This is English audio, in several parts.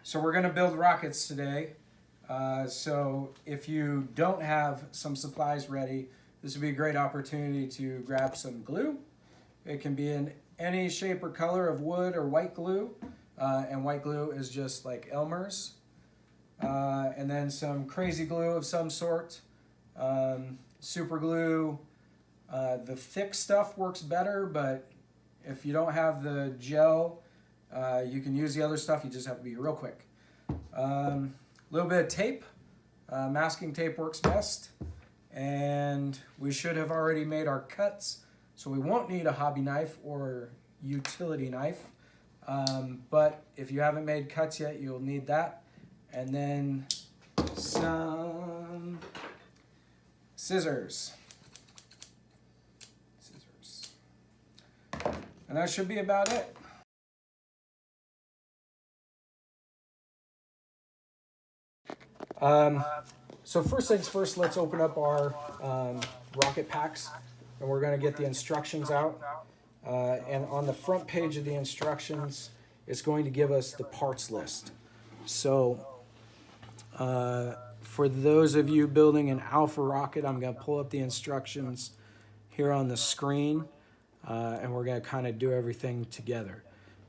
So we're going to build rockets today. So if you don't have some supplies ready, this would be a great opportunity to grab some glue. It can be in any shape or color of wood or white glue. And white glue is just like Elmer's. And then some crazy glue of some sort. Super glue. The thick stuff works better, but if you don't have the gel, you can use the other stuff. You just have to be real quick. A little bit of tape. Masking tape works best. And we should have already made our cuts, so we won't need a hobby knife or utility knife. But if you haven't made cuts yet, you'll need that. And then some scissors. And that should be about it. So first things first, let's open up our rocket packs, and we're going to get the instructions out. And on the front page of the instructions, it's going to give us the parts list. So for those of you building an alpha rocket, I'm going to pull up the instructions here on the screen, and we're going to kind of do everything together.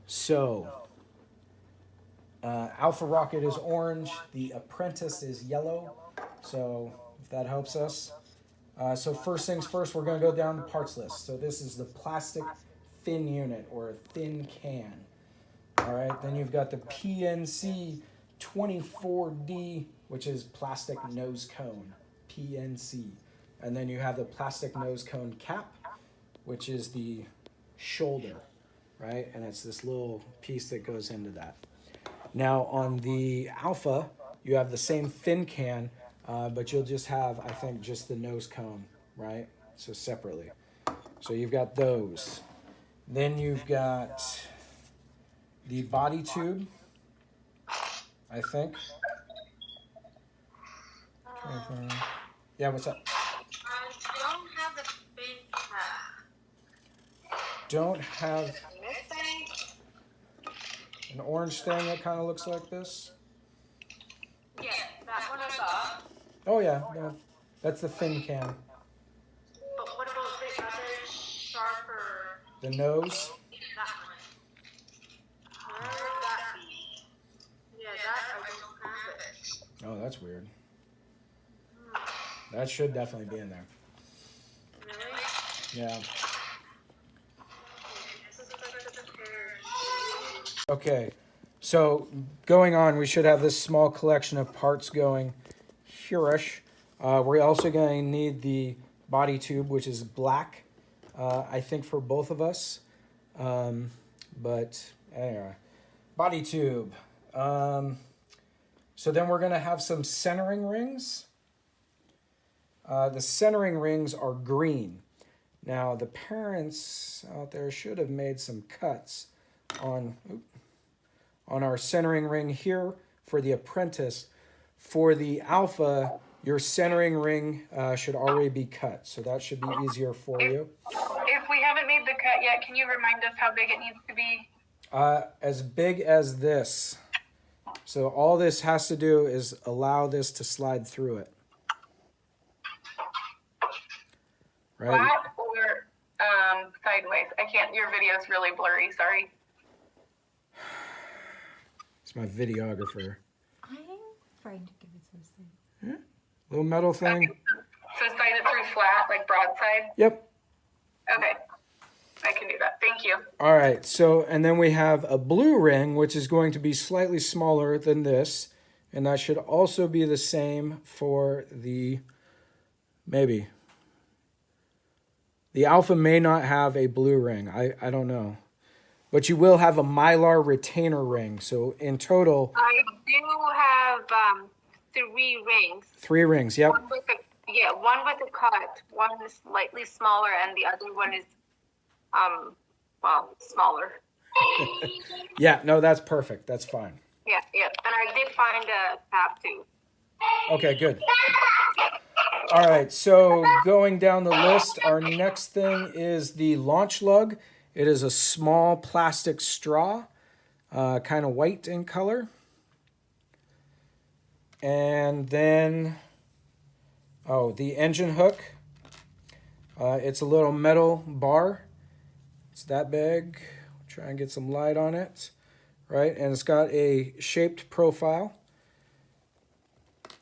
So alpha rocket is orange, the Apprentice is yellow, so if that helps us. So first things first, we're going to go down the parts list. So this is the plastic thin unit, or thin can. All right, then you've got the PNC 24D, which is plastic nose cone, PNC. And then you have the plastic nose cone cap, which is the shoulder, right? And it's this little piece that goes into that. Now on the Alpha, you have the same thin can, but you'll just have, I think, just the nose cone, right? So separately. So you've got those. Then you've got the body tube, I think. Yeah, what's up? I don't have the big Don't have an orange thing that kind of looks like this? Yeah, that one I saw. Oh yeah, no, that's the thin can. But what about the other sharper? The nose? That one. Where would that be? Yeah, that I don't have it. Oh, that's weird. That should definitely be in there. Really? Yeah. This is like the pair. Okay, so going on, we should have this small collection of parts going here-ish. We're also going to need the body tube, which is black, I think, for both of us. But anyway, body tube. So then we're going to have some centering rings. The centering rings are green. Now, the parents out there should have made some cuts on our centering ring here for the Apprentice. For the Alpha, your centering ring should already be cut, so that should be easier for you. If we haven't made the cut yet, can you remind us how big it needs to be? As big as this. So all this has to do is allow this to slide through it. Right? Flat or sideways? I can't, your video's really blurry, sorry. It's my videographer. I'm trying to give it something. Yeah. Little metal thing. Okay. So slide it through flat, like broadside? Yep. Okay. I can do that. Thank you. All right. So, and then we have a blue ring, which is going to be slightly smaller than this. And that should also be the same for the, maybe. The Alpha may not have a blue ring. I don't know. But you will have a Mylar retainer ring. So in total... I do have 3 rings. 3 rings, yep. One with a cut. One is slightly smaller, and the other one is, smaller. Yeah, no, that's perfect. That's fine. Yeah. And I did find a cap too. Okay, good. All right, so going down the list, our next thing is the launch lug. It is a small plastic straw, kind of white in color. And then, oh, the engine hook. It's a little metal bar. It's that big. Try and get some light on it. Right, and it's got a shaped profile.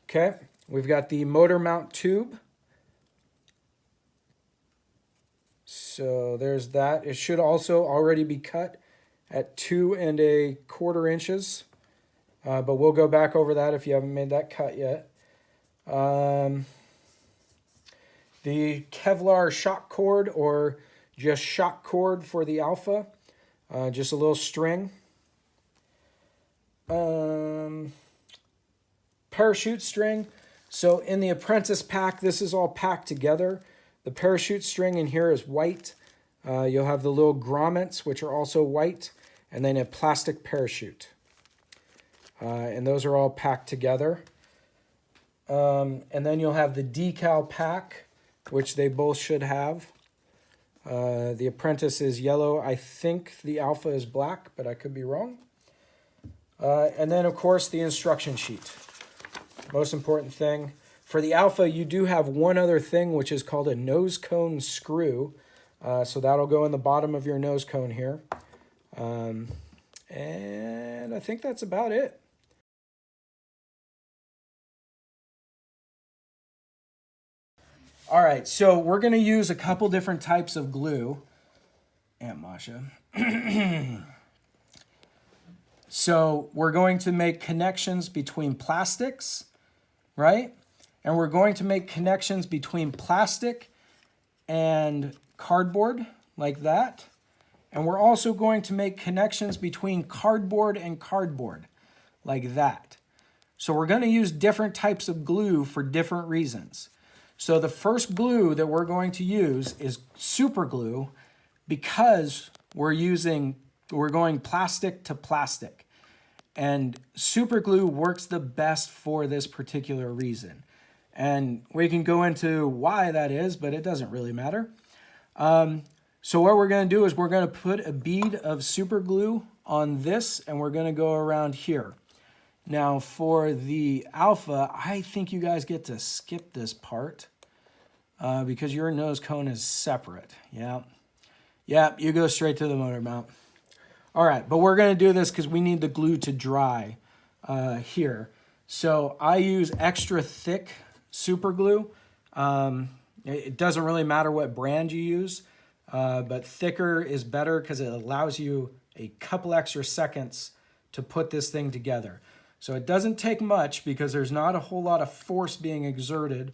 Okay, we've got the motor mount tube. So there's that. It should also already be cut at 2 1/4 inches. But we'll go back over that if you haven't made that cut yet. The Kevlar shock cord, or just shock cord for the Alpha. Just a little string. Parachute string. So in the Apprentice pack, this is all packed together. The parachute string in here is white. You'll have the little grommets, which are also white, and then a plastic parachute. And those are all packed together. And then you'll have the decal pack, which they both should have. The Apprentice is yellow. I think the Alpha is black, but I could be wrong. And then, of course, the instruction sheet. Most important thing. For the Alpha, you do have one other thing, which is called a nose cone screw. So that'll go in the bottom of your nose cone here. And I think that's about it. All right, so we're going to use a couple different types of glue. Aunt Masha. So we're going to make connections between plastics, right? And we're going to make connections between plastic and cardboard, like that. And we're also going to make connections between cardboard and cardboard, like that. So we're going to use different types of glue for different reasons. So the first glue that we're going to use is super glue, because we're going plastic to plastic. And super glue works the best for this particular reason. And we can go into why that is, but it doesn't really matter. So what we're going to do is we're going to put a bead of super glue on this, and we're going to go around here. Now for the Alpha, I think you guys get to skip this part because your nose cone is separate. Yeah, you go straight to the motor mount. All right, but we're going to do this because we need the glue to dry here. So I use extra thick super glue. It doesn't really matter what brand you use, but thicker is better because it allows you a couple extra seconds to put this thing together. So it doesn't take much because there's not a whole lot of force being exerted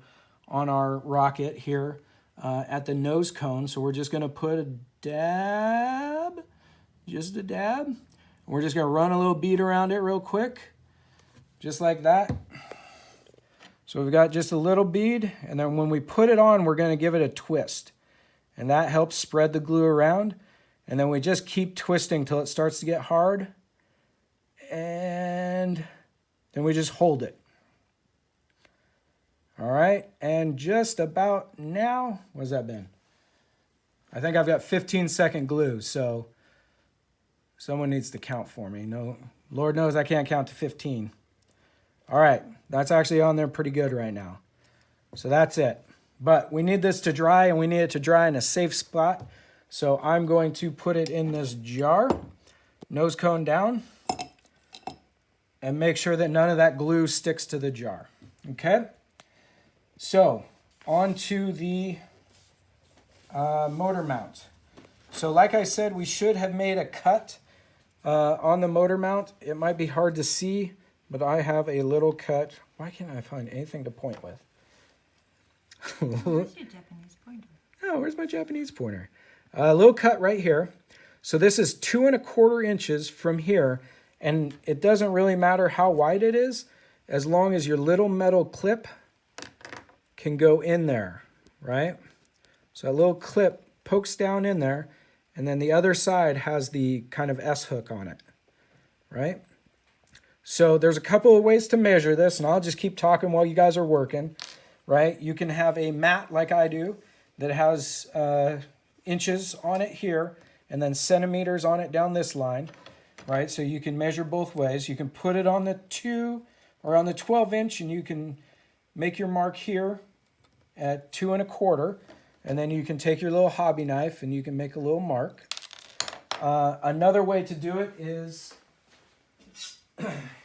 on our rocket here at the nose cone. So we're just going to put a dab, just a dab. We're just going to run a little bead around it real quick, just like that. So we've got just a little bead, and then when we put it on, we're going to give it a twist. And that helps spread the glue around. And then we just keep twisting till it starts to get hard. And then we just hold it. All right, and just about now, what's that been? I think I've got 15-second glue, so someone needs to count for me. No, Lord knows I can't count to 15. All right, that's actually on there pretty good right now. So that's it. But we need this to dry, and we need it to dry in a safe spot. So I'm going to put it in this jar, nose cone down, and make sure that none of that glue sticks to the jar. Okay? So onto the motor mount. So like I said, we should have made a cut on the motor mount. It might be hard to see, but I have a little cut. Why can't I find anything to point with? Where's your Japanese pointer? Oh, where's my Japanese pointer? A little cut right here. So this is 2 1/4 inches from here, and it doesn't really matter how wide it is, as long as your little metal clip can go in there, right? So a little clip pokes down in there, and then the other side has the kind of S hook on it, right? So there's a couple of ways to measure this, and I'll just keep talking while you guys are working, right? You can have a mat like I do that has inches on it here and then centimeters on it down this line, right? So you can measure both ways. You can put it on the 2 or on the 12-inch, and you can make your mark here at 2 1/4, and then you can take your little hobby knife and you can make a little mark. Another way to do it is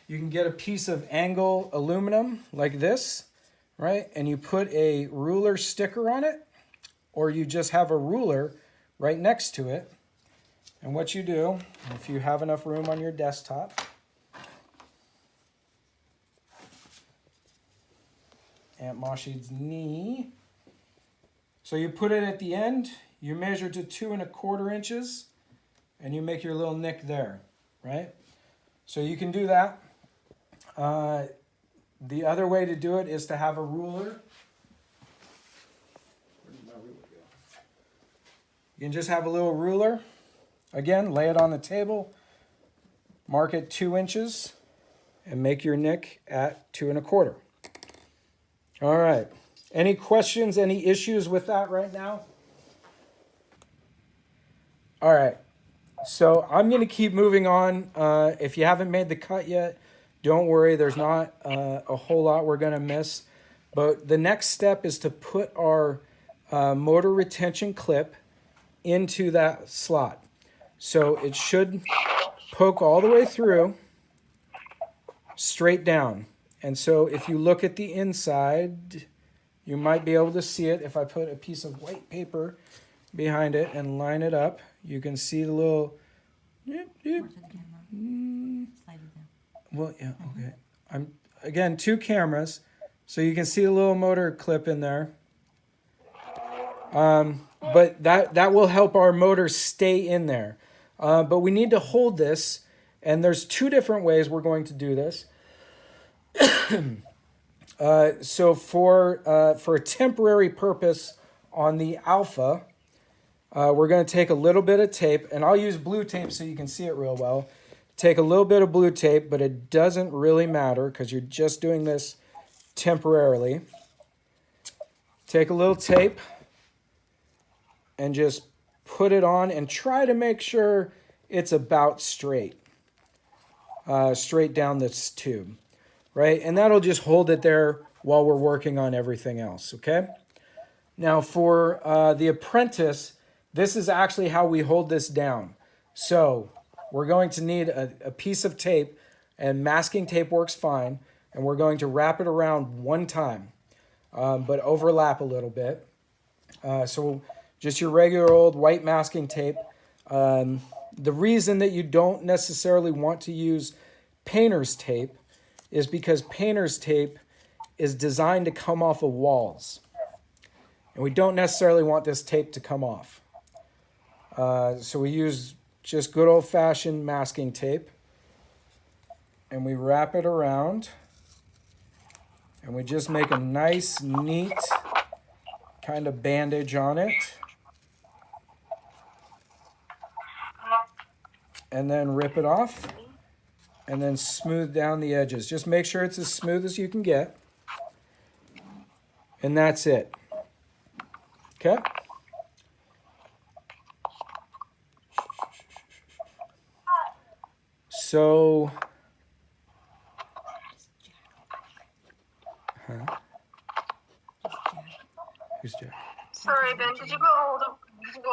you can get a piece of angle aluminum like this, right? And you put a ruler sticker on it, or you just have a ruler right next to it. And what you do, if you have enough room on your desktop, Aunt Moshe's knee. So you put it at the end, you measure to 2 1/4 inches, and you make your little nick there, right? So you can do that. The other way to do it is to have a ruler. Where did my ruler go? You can just have a little ruler. Again, lay it on the table, mark it 2 inches, and make your nick at 2 1/4. All right. Any questions, any issues with that right now? All right. So I'm going to keep moving on. If you haven't made the cut yet, don't worry. There's not a whole lot we're going to miss. But the next step is to put our motor retention clip into that slot. So it should poke all the way through, straight down. And so if you look at the inside, you might be able to see it. If I put a piece of white paper behind it and line it up, you can see the little... More to the camera. Slide it down. Well, yeah, okay. Again, 2 cameras, so you can see a little motor clip in there. But that will help our motor stay in there. But we need to hold this, and there's 2 different ways we're going to do this. So for a temporary purpose on the Alpha, we're going to take a little bit of tape, and I'll use blue tape so you can see it real well. Take a little bit of blue tape, but it doesn't really matter because you're just doing this temporarily. Take a little tape and just put it on and try to make sure it's about straight down this tube, right? And that'll just hold it there while we're working on everything else, okay? Now for the Apprentice, this is actually how we hold this down. So we're going to need a piece of tape, and masking tape works fine, and we're going to wrap it around 1 time, but overlap a little bit. So just your regular old white masking tape. The reason that you don't necessarily want to use painter's tape is because painter's tape is designed to come off of walls. And we don't necessarily want this tape to come off. So we use just good old-fashioned masking tape. And we wrap it around. And we just make a nice, neat kind of bandage on it. And then rip it off. And then smooth down the edges. Just make sure it's as smooth as you can get. And that's it. Okay? So, who's Jack? Sorry, Ben. Did you go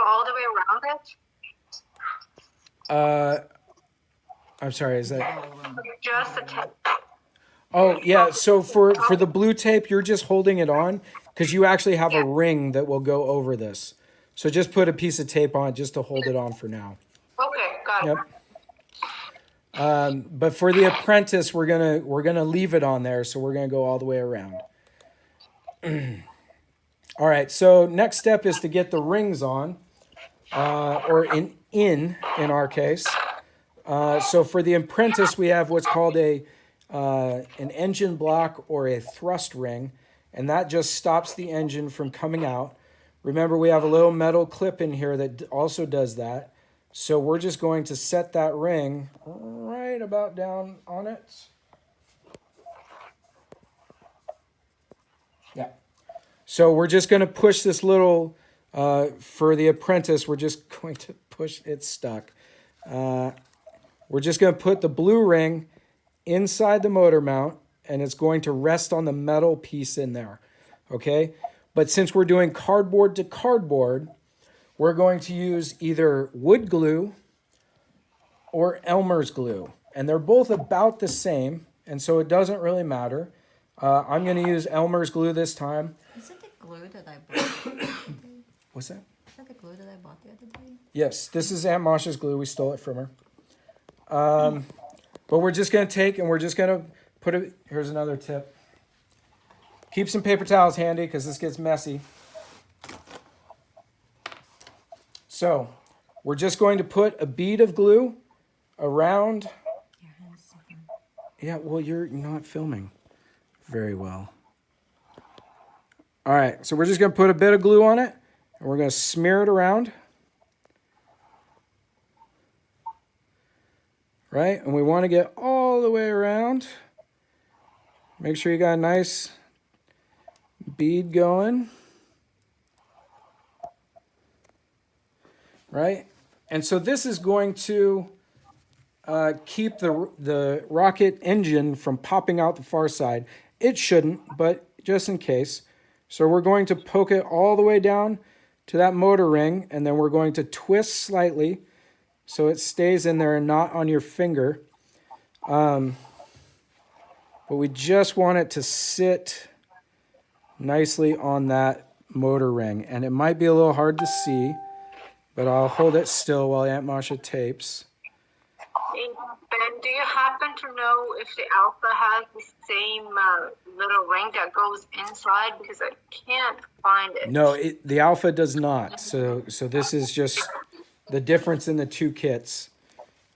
all the way around it? I'm sorry, is that? Just the tip. Oh, yeah, so for the blue tape, you're just holding it on because you actually have a ring that will go over this. So just put a piece of tape on just to hold it on for now. Okay, got it. Yep. But for the Apprentice, we're gonna leave it on there, so we're gonna go all the way around. All right, so next step is to get the rings on, or in our case. So for the Apprentice, we have what's called an engine block or a thrust ring, and that just stops the engine from coming out. Remember, we have a little metal clip in here that also does that. So we're just going to set that ring right about down on it. Yeah. So we're just going to push this little, for the Apprentice, we're just going to push it stuck. We're just going to put the blue ring inside the motor mount, and it's going to rest on the metal piece in there, okay? But since we're doing cardboard to cardboard, we're going to use either wood glue or Elmer's glue. And they're both about the same, and so it doesn't really matter. I'm going to use Elmer's glue this time. Is it the glue that I bought the other day? What's that? Is that the glue that I bought the other day? Yes, this is Aunt Masha's glue. We stole it from her. But we're just going to take and we're just going to put it. Here's another tip. Keep some paper towels handy because this gets messy. So we're just going to put a bead of glue around. Your hand's so fun. Yeah, well, you're not filming very well. All right, so we're just going to put a bit of glue on it, and we're going to smear it around. Right, and we want to get all the way around. Make sure you got a nice bead going. Right, and so this is going to keep the rocket engine from popping out the far side. It shouldn't, but just in case. So we're going to poke it all the way down to that motor ring, and then we're going to twist slightly so it stays in there and not on your finger. But we just want it to sit nicely on that motor ring. And it might be a little hard to see, but I'll hold it still while Aunt Masha tapes. Hey, Ben, do you happen to know if the Alpha has the same little ring that goes inside? Because I can't find it. No, the Alpha does not. So this is just the difference in the two kits.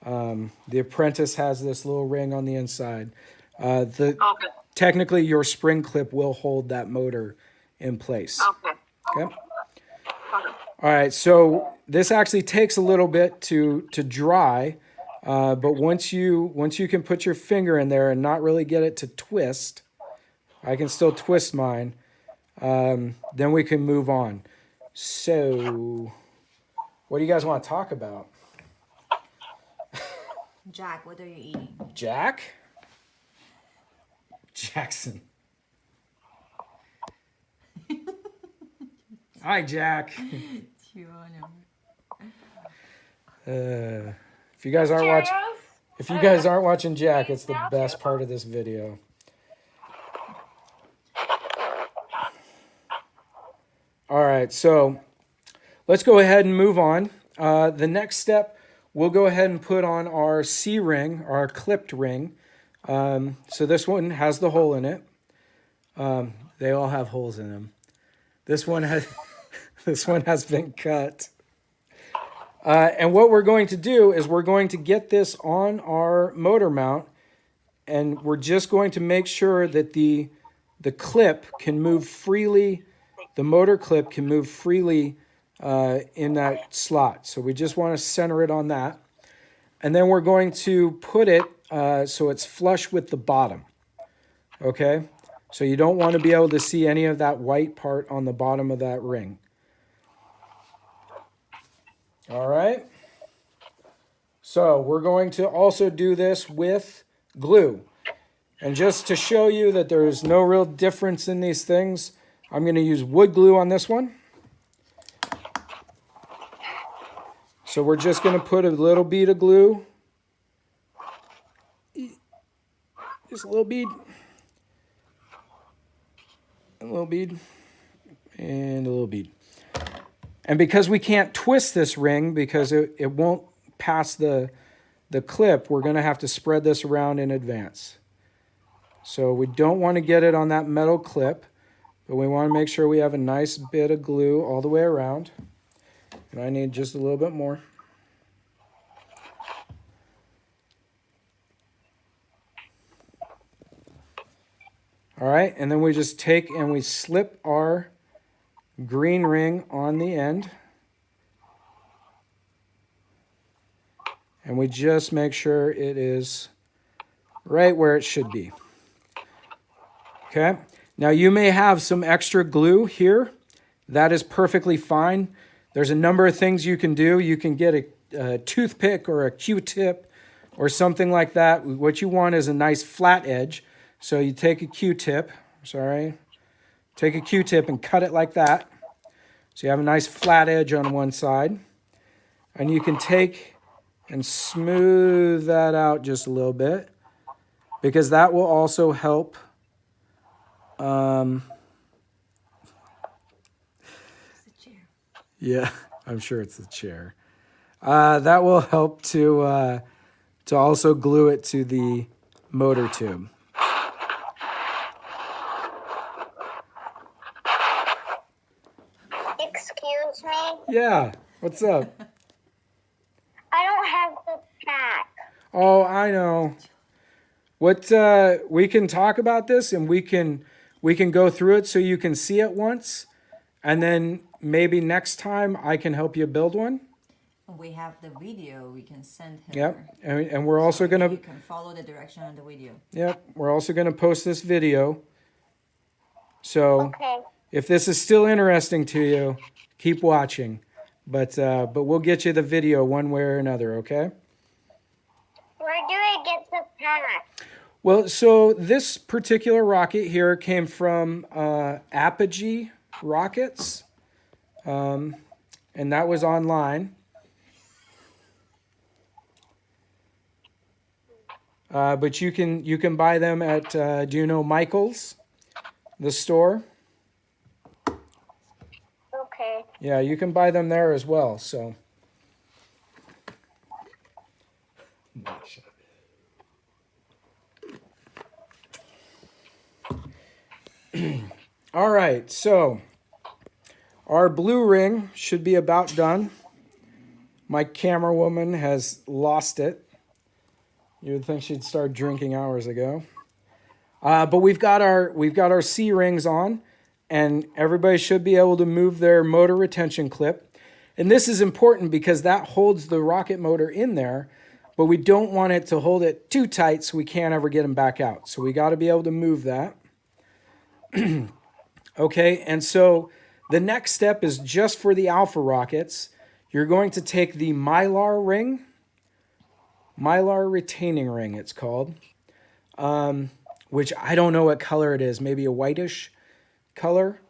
The Apprentice has this little ring on the inside. Okay. Technically, your spring clip will hold that motor in place. Okay. Okay. All right. So this actually takes a little bit to dry, but once you can put your finger in there and not really get it to twist, I can still twist mine. Then we can move on. So, what do you guys want to talk about? Jack, what are you eating? Jack? Jackson. Hi, Jack. If you guys aren't watching Jack, it's the best part of this video. All right, so let's go ahead and move on. The next step, we'll go ahead and put on our C ring, our clipped ring. So this one has the hole in it. They all have holes in them. This one has been cut. And what we're going to do is we're going to get this on our motor mount, and we're just going to make sure that the clip can move freely. The motor clip can move freely in that slot. So we just want to center it on that. And then we're going to put it so it's flush with the bottom. Okay? So you don't want to be able to see any of that white part on the bottom of that ring. All right? So we're going to also do this with glue. And just to show you that there's no real difference in these things, I'm going to use wood glue on this one. So we're just going to put a little bead of glue. Just a little bead. A little bead. And a little bead. And because we can't twist this ring because it won't pass the clip, we're going to have to spread this around in advance. So we don't want to get it on that metal clip, but we want to make sure we have a nice bit of glue all the way around. And I need just a little bit more. All right, and then we just take and we slip our green ring on the end. And we just make sure it is right where it should be. Okay, now you may have some extra glue here. That is perfectly fine. There's a number of things you can do. You can get a toothpick or a Q-tip or something like that. What you want is a nice flat edge So you take a Q-tip, take a Q-tip and cut it like that. So you have a nice flat edge on one side. And you can take and smooth that out just a little bit, because that will also help It's a chair. yeah, I'm sure it's the chair. That will help to also glue it to the motor tube. Excuse me? Yeah, what's up? I don't have the pack. Oh, I know. What we can talk about this, and we can go through it so you can see it once, and then maybe next time I can help you build one. We have the video we can send her. Yep, and we're also You gonna can follow the direction on the video. we're also gonna post this video. So Okay. if this is still interesting to you, keep watching. But we'll get you the video one way or another, okay? Where do I get the pack? Well, so this particular rocket here came from Apogee rockets, and that was online. But you can buy them at do you know Michael's, the store? Okay. Yeah, you can buy them there as well. So. All right, so our blue ring should be about done. My camera woman has lost it. You would think she'd start drinking hours ago. But we've got our C rings on, and everybody should be able to move their motor retention clip. And this is important because that holds the rocket motor in there, but we don't want it to hold it too tight so we can't ever get them back out. So we got to be able to move that. Okay, and so the next step is just for the alpha rockets. You're going to take the Mylar ring, Mylar retaining ring it's called, which I don't know what color it is, maybe a whitish color.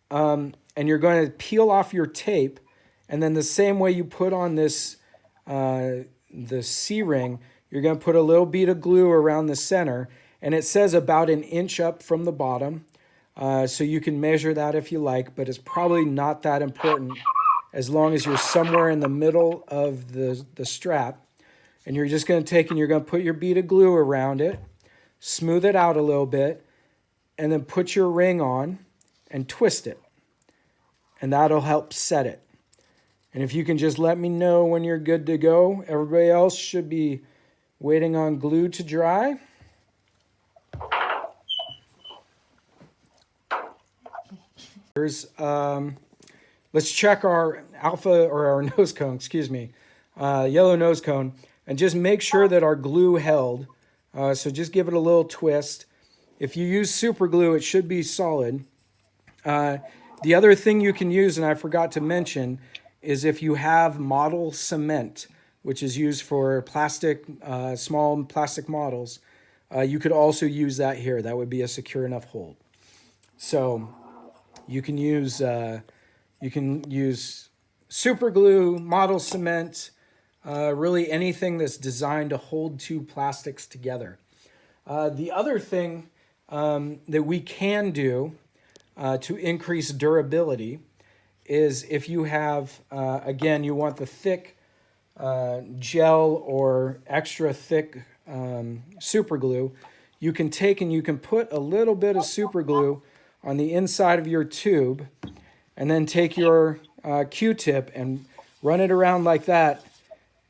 And you're going to peel off your tape, and then the same way you put on this the C ring, you're going to put a little bead of glue around the center, and it says about 1 inch up from the bottom. So you can measure that if you like, but it's probably not that important as long as you're somewhere in the middle of the strap. And you're just going to take and you're going to put your bead of glue around it, smooth it out a little bit, and then put your ring on and twist it. And that'll help set it. And if you can just let me know when you're good to go. Everybody else should be waiting on glue to dry. Let's check our alpha or our nose cone, excuse me, yellow nose cone, and just make sure that our glue held. So just give it a little twist. If you use super glue, it should be solid. The other thing you can use, and I forgot to mention, is if you have model cement, which is used for plastic, small plastic models, you could also use that here. That would be a secure enough hold. So you can use super glue, model cement, really anything that's designed to hold two plastics together. The other thing that we can do to increase durability is if you have, again, you want the thick gel or extra thick super glue, you can take and you can put a little bit of super glue on the inside of your tube, and then take your Q-tip and run it around like that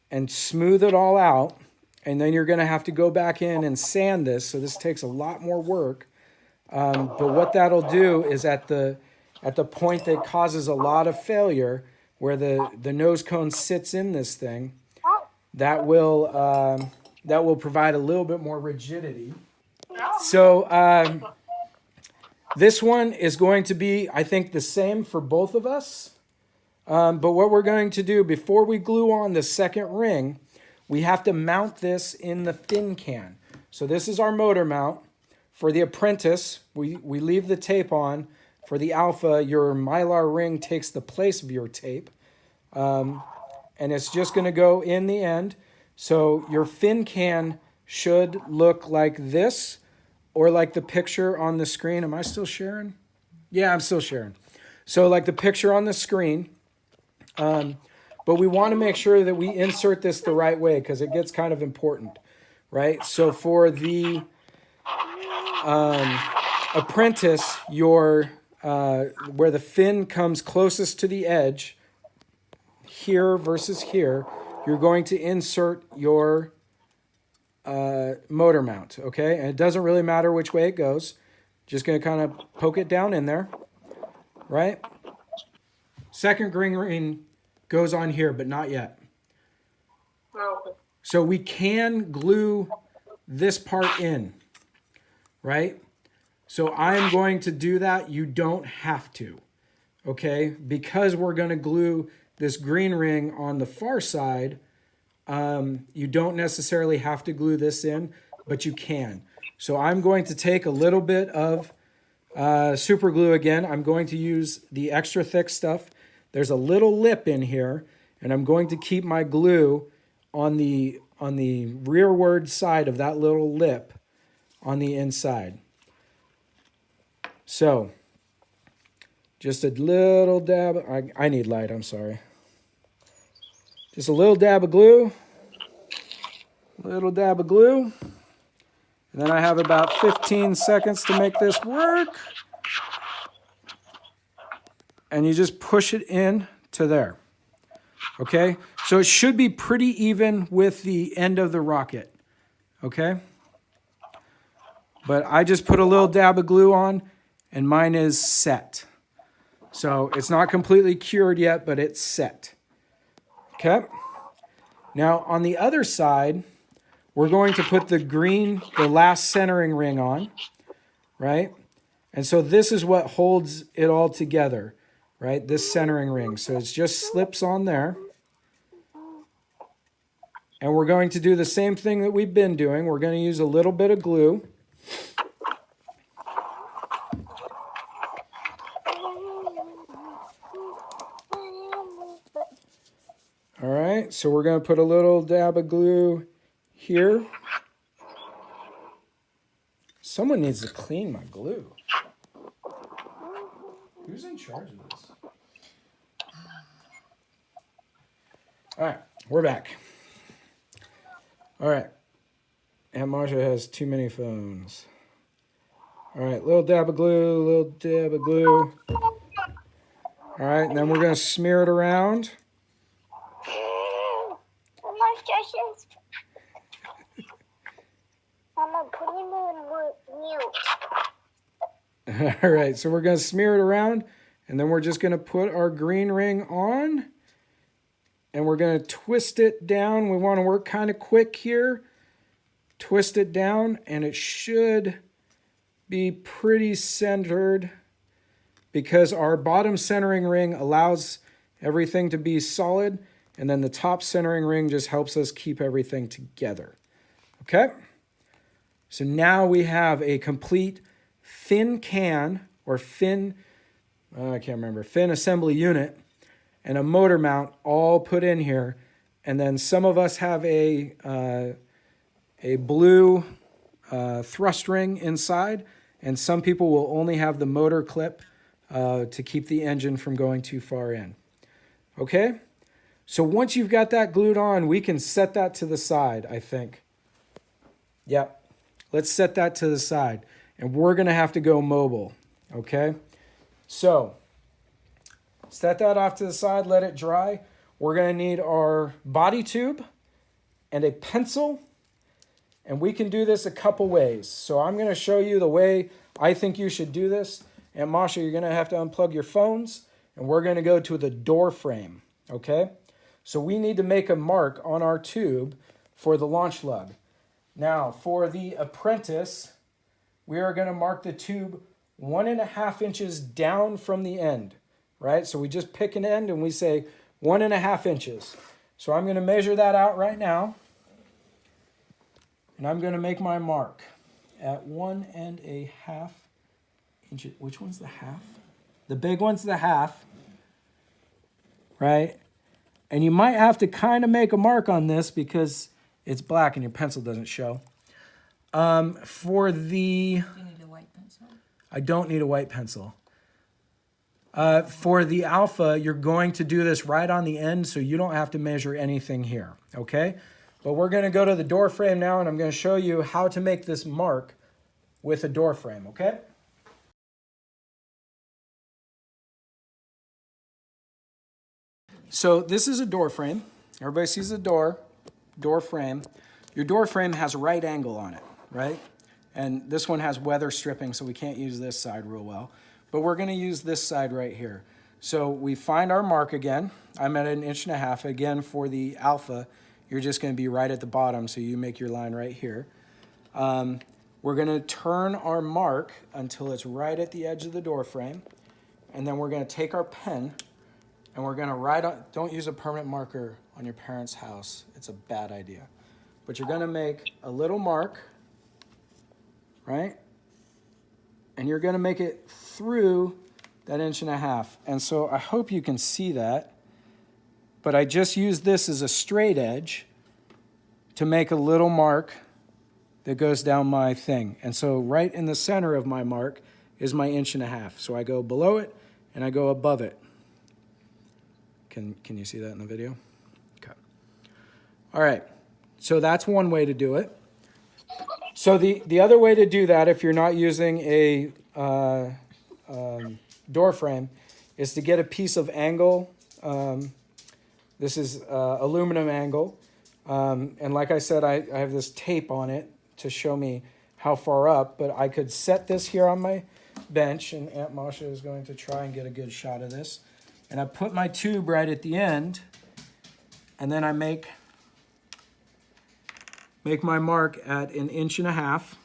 and smooth it all out. And then you're going to have to go back in and sand this, so this takes a lot more work. But what that'll do is at the point that causes a lot of failure, where the nose cone sits in this thing, that will provide a little bit more rigidity. So this one is going to be, I think, the same for both of us. But what we're going to do before we glue on the second ring, we have to mount this in the fin can. So this is our motor mount. for the Apprentice, we leave the tape on. For the Alpha, your Mylar ring takes the place of your tape. And it's just going to go in the end. So your fin can should look like this or like the picture on the screen. Am I still sharing? Yeah, I'm still sharing. So like the picture on the screen. But we want to make sure that we insert this the right way because it gets kind of important, right? So for the Apprentice, your where the fin comes closest to the edge, here versus here, you're going to insert your motor mount, okay? And it doesn't really matter which way it goes. Just going to kind of poke it down in there, right? Second green ring goes on here, but not yet. So we can glue this part in, right? So I'm going to do that. You don't have to, okay? Because we're going to glue this green ring on the far side, you don't necessarily have to glue this in, but you can. So I'm going to take a little bit of super glue again. I'm going to use the extra thick stuff. There's a little lip in here, and I'm going to keep my glue on the rearward side of that little lip on the inside. So just a little dab. I need light, I'm sorry. Just a little dab of glue. Little dab of glue. And then I have about 15 seconds to make this work. And you just push it in to there. Okay? So it should be pretty even with the end of the rocket. Okay? But I just put a little dab of glue on, and mine is set. So it's not completely cured yet, but it's set. Okay? Now on the other side, we're going to put the last centering ring on, right? And so this is what holds it all together, right? This centering ring. So it just slips on there. And we're going to do the same thing that we've been doing. We're going to use a little bit of glue. All right, so we're going to put a little dab of glue here. Someone needs to clean my glue. Who's in charge of this? All right, we're back. All right. Aunt Marsha has too many phones. All right, little dab of glue, little dab of glue. All right, and then we're going to smear it around. Mama, put him on mute. All right, so we're going to smear it around, and then we're just going to put our green ring on, and we're going to twist it down. We want to work kind of quick here. Twist it down, and it should be pretty centered because our bottom centering ring allows everything to be solid, and then the top centering ring just helps us keep everything together. Okay? So now we have a complete fin can or fin assembly unit and a motor mount all put in here. And then some of us have a blue thrust ring inside, and some people will only have the motor clip to keep the engine from going too far in. Okay? So once you've got that glued on, we can set that to the side, I think. Yep. Let's set that to the side. And we're going to have to go mobile. Okay? So, set that off to the side. Let it dry. We're going to need our body tube and a pencil. And we can do this a couple ways. So, I'm going to show you the way I think you should do this. And Masha, you're going to have to unplug your phones. And we're going to go to the door frame. Okay? So, we need to make a mark on our tube for the launch lug. Now, for the Apprentice, we are going to mark the tube 1.5 inches down from the end, right? So we just pick an end and we say 1.5 inches. So I'm going to measure that out right now. And I'm going to make my mark. at 1.5 inches. Which one's the half? The big one's the half, right? And you might have to kind of make a mark on this because it's black and your pencil doesn't show. For the... You need a white pencil. I don't need a white pencil. For the alpha, you're going to do this right on the end, so you don't have to measure anything here, okay? But we're going to go to the door frame now, and I'm going to show you how to make this mark with a door frame, okay? So this is a door frame. Everybody sees the door frame. Your door frame has a right angle on it, right? And this one has weather stripping, so we can't use this side real well. But we're going to use this side right here. So we find our mark again. I'm at 1.5 inches. Again, for the alpha, you're just going to be right at the bottom, so you make your line right here. We're going to turn our mark until it's right at the edge of the door frame. And then we're going to take our pen, and we're going to write on... Don't use a permanent marker on your parents' house. It's a bad idea. But you're going to make a little mark, right? And you're going to make it through that 1.5 inches. And so I hope you can see that. But I just used this as a straight edge to make a little mark that goes down my thing. And so right in the center of my mark is my 1.5 inches. So I go below it and I go above it. Can you see that in the video? Okay. All right. So that's one way to do it. So the other way to do that, if you're not using a door frame, is to get a piece of angle. This is aluminum angle. And like I said, I have this tape on it to show me how far up. But I could set this here on my bench, and Aunt Masha is going to try and get a good shot of this. And I put my tube right at the end, and then I make my mark at 1.5 inches,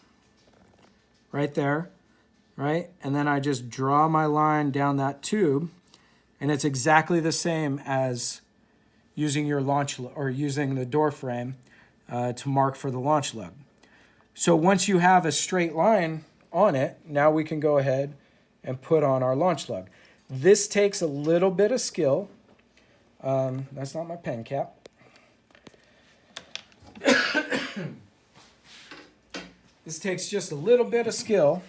right there, right? And then I just draw my line down that tube, and it's exactly the same as using your launch or using the door frame to mark for the launch lug. So once you have a straight line on it, now we can go ahead and put on our launch lug. This takes a little bit of skill. That's not my pen cap. This takes just a little bit of skill.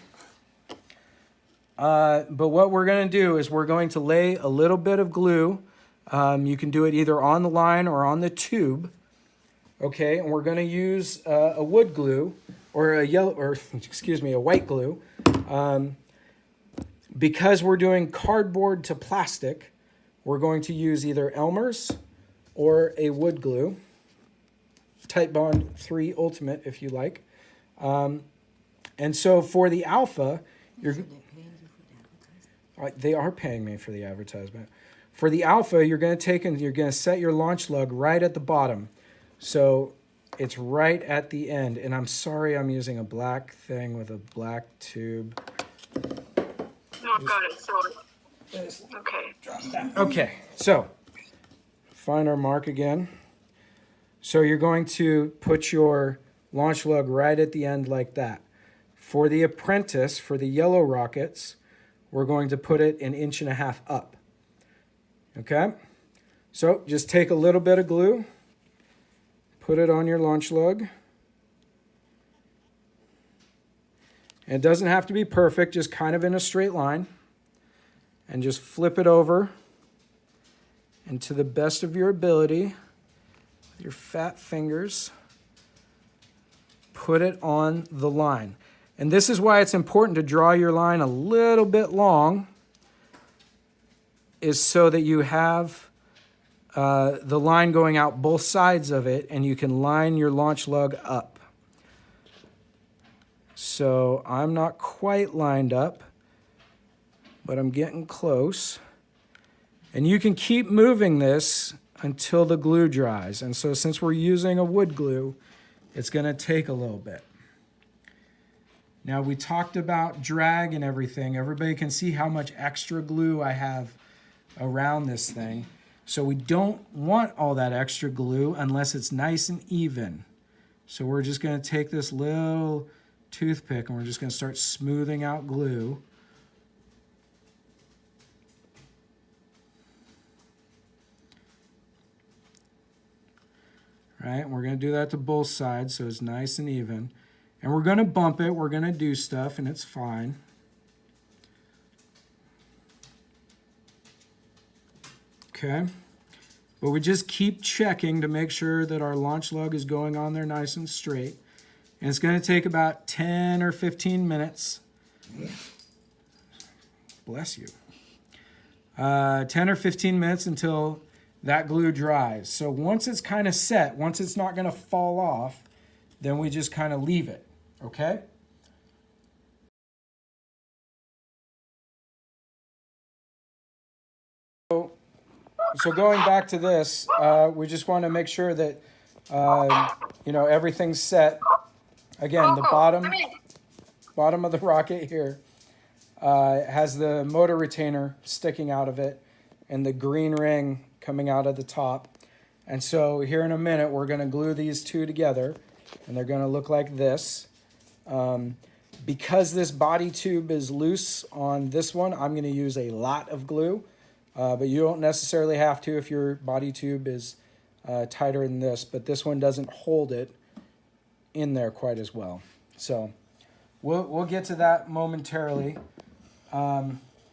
But what we're going to do is we're going to lay a little bit of glue. You can do it either on the line or on the tube. Okay, and we're going to use a wood glue or a white glue. Because we're doing cardboard to plastic, we're going to use either Elmer's or a wood glue. Type Bond 3 Ultimate, if you like. And so for the alpha, they are paying me for the advertisement. For the alpha, you're going to take and you're going to set your launch lug right at the bottom. So it's right at the end. And I'm sorry I'm using a black thing with a black tube. Oh, got it. Sorry. Okay. Okay, so find our mark again. So you're going to put your launch lug right at the end like that. For the Apprentice, for the yellow rockets, we're going to put it 1.5 inches up. Okay? So just take a little bit of glue, put it on your launch lug. And it doesn't have to be perfect, just kind of in a straight line. And just flip it over. And to the best of your ability, with your fat fingers, put it on the line. And this is why it's important to draw your line a little bit long, is so that you have the line going out both sides of it, and you can line your launch lug up. So I'm not quite lined up, but I'm getting close. And you can keep moving this until the glue dries. And so since we're using a wood glue, it's going to take a little bit. Now we talked about drag and everything. Everybody can see how much extra glue I have around this thing. So we don't want all that extra glue unless it's nice and even. So we're just going to take this little toothpick and we're just going to start smoothing out glue. Right, and we're going to do that to both sides so it's nice and even. And we're going to bump it, we're going to do stuff, and it's fine. Okay, but we just keep checking to make sure that our launch lug is going on there nice and straight. And it's going to take about 10 or 15 minutes. Bless you. 10 or 15 minutes until that glue dries. So once it's kind of set, once it's not going to fall off, then we just kind of leave it, okay? So going back to this, we just want to make sure that, you know, everything's set. Again, the bottom of the rocket here has the motor retainer sticking out of it and the green ring coming out of the top. And so here in a minute, we're going to glue these two together, and they're going to look like this. Because this body tube is loose on this one, I'm going to use a lot of glue, but you don't necessarily have to if your body tube is tighter than this, but this one doesn't hold it in there quite as well. So we'll get to that momentarily.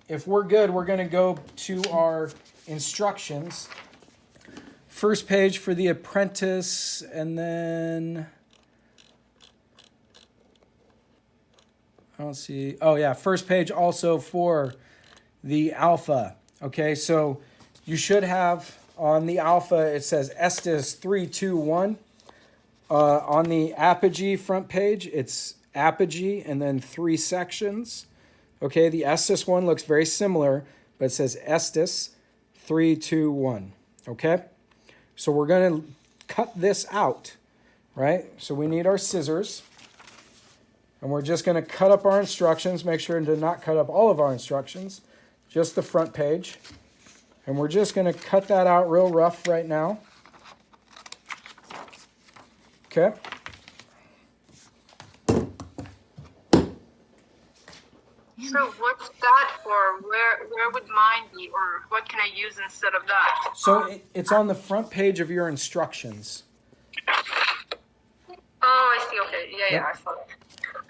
If we're good, we're going to go to our instructions. First page for the Apprentice, and then I don't see. Oh yeah, first page also for the Alpha. Okay, so you should have on the Alpha, it says Estes 321. On the Apogee front page, it's Apogee and then 3 sections. Okay, the Estes one looks very similar, but it says Estes 321. Okay, so we're going to cut this out, right? So we need our scissors, and we're just going to cut up our instructions. Make sure to not cut up all of our instructions, just the front page. And we're just going to cut that out real rough right now. Okay. So what's that for? Where would mine be, or what can I use instead of that? So it's on the front page of your instructions. Oh, I see. Okay. Yeah, Yep. I saw it.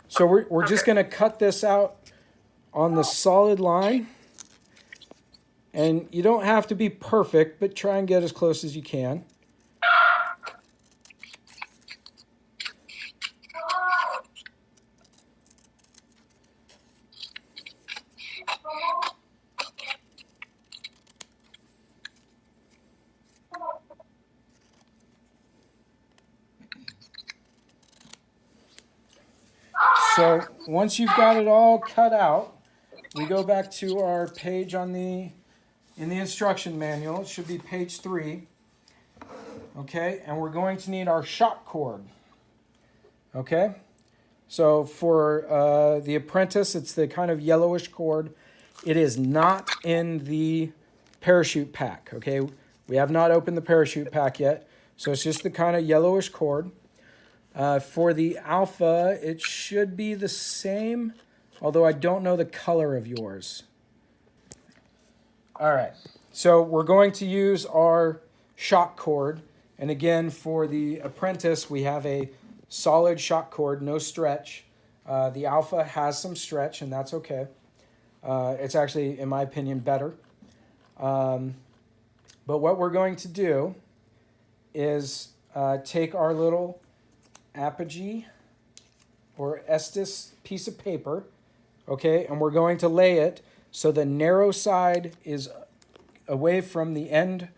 So we're just going to cut this out on the solid line. And you don't have to be perfect, but try and get as close as you can. So once you've got it all cut out, we go back to our page on in the instruction manual. It should be page 3. Okay, and we're going to need our shock cord. Okay, so for the Apprentice, it's the kind of yellowish cord. It is not in the parachute pack. Okay, we have not opened the parachute pack yet, so it's just the kind of yellowish cord. For the Alpha, it should be the same, although I don't know the color of yours. All right, so we're going to use our shock cord. And again, for the Apprentice, we have a solid shock cord, no stretch. The Alpha has some stretch, and that's okay. It's actually, in my opinion, better. But what we're going to do is take our little Apogee or Estes piece of paper, okay, and we're going to lay it so the narrow side is away from the end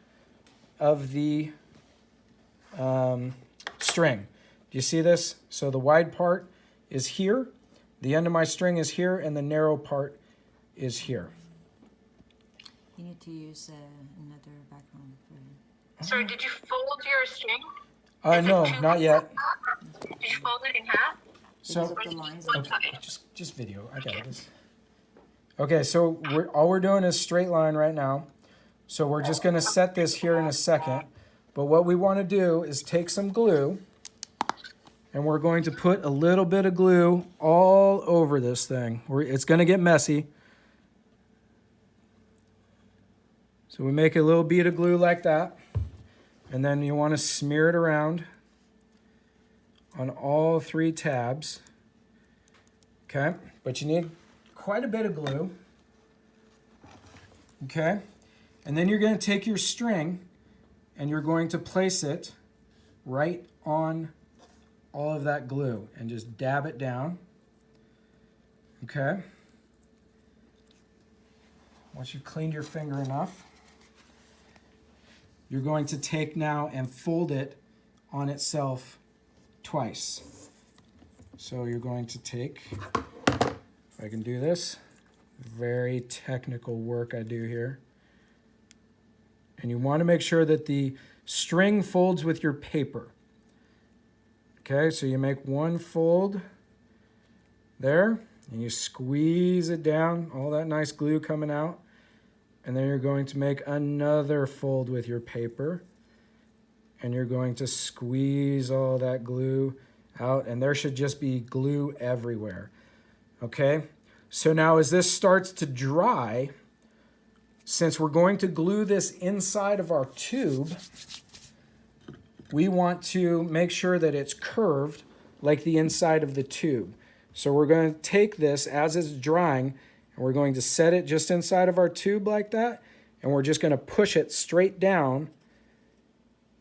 of the string. Do you see this? So the wide part is here, the end of my string is here, and the narrow part is here. You need to use another background for Sorry, did you fold your string? No, not yet. Did you fold it in half? So the lines. okay, just video. I got this. Okay, so all we're doing is straight line right now. So we're just going to set this here in a second. But what we want to do is take some glue, and we're going to put a little bit of glue all over this thing. It's going to get messy. So we make a little bead of glue like that, and then you want to smear it around on all 3 tabs. Okay, but you need quite a bit of glue. Okay, and then you're going to take your string and you're going to place it right on all of that glue and just dab it down. Okay. Once you've cleaned your finger enough, you're going to take now and fold it on itself twice. So you're going to take, if I can do this, very technical work I do here. And you want to make sure that the string folds with your paper. Okay, so you make one fold there, and you squeeze it down, all that nice glue coming out. And then you're going to make another fold with your paper, and you're going to squeeze all that glue out, and there should just be glue everywhere. Okay, so now as this starts to dry, since we're going to glue this inside of our tube, we want to make sure that it's curved like the inside of the tube. So we're going to take this as it's drying, and we're going to set it just inside of our tube like that, and we're just going to push it straight down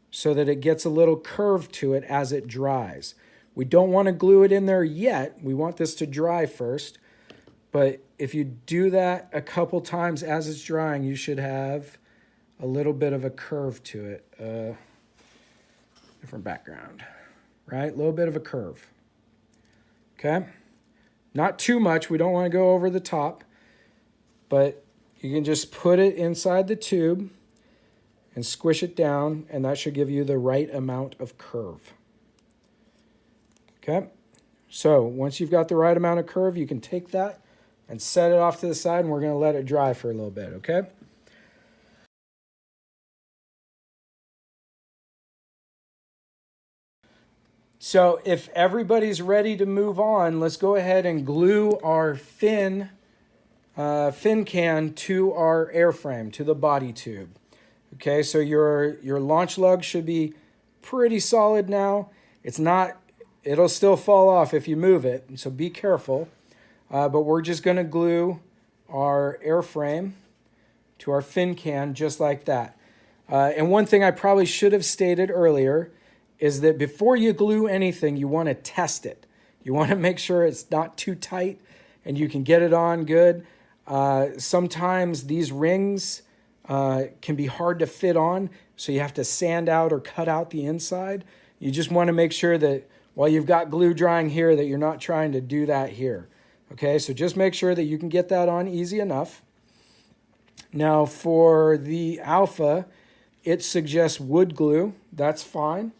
so that it gets a little curve to it as it dries. We don't want to glue it in there yet. We want this to dry first. But if you do that a couple times as it's drying, you should have a little bit of a curve to it. Different background, right? A little bit of a curve. Okay? Not too much. We don't want to go over the top. But you can just put it inside the tube and squish it down, and that should give you the right amount of curve. Okay? So once you've got the right amount of curve, you can take that and set it off to the side, and we're going to let it dry for a little bit, okay? So if everybody's ready to move on, let's go ahead and glue our fin can to our airframe, to the body tube. Okay, so your launch lug should be pretty solid now. It'll still fall off if you move it, so be careful. But we're just going to glue our airframe to our fin can just like that. And one thing I probably should have stated earlier is that before you glue anything, you want to test it. You want to make sure it's not too tight and you can get it on good. Sometimes these rings can be hard to fit on, so you have to sand out or cut out the inside. You just want to make sure that while you've got glue drying here, that you're not trying to do that here. Okay, so just make sure that you can get that on easy enough. Now for the Alpha, it suggests wood glue. That's fine.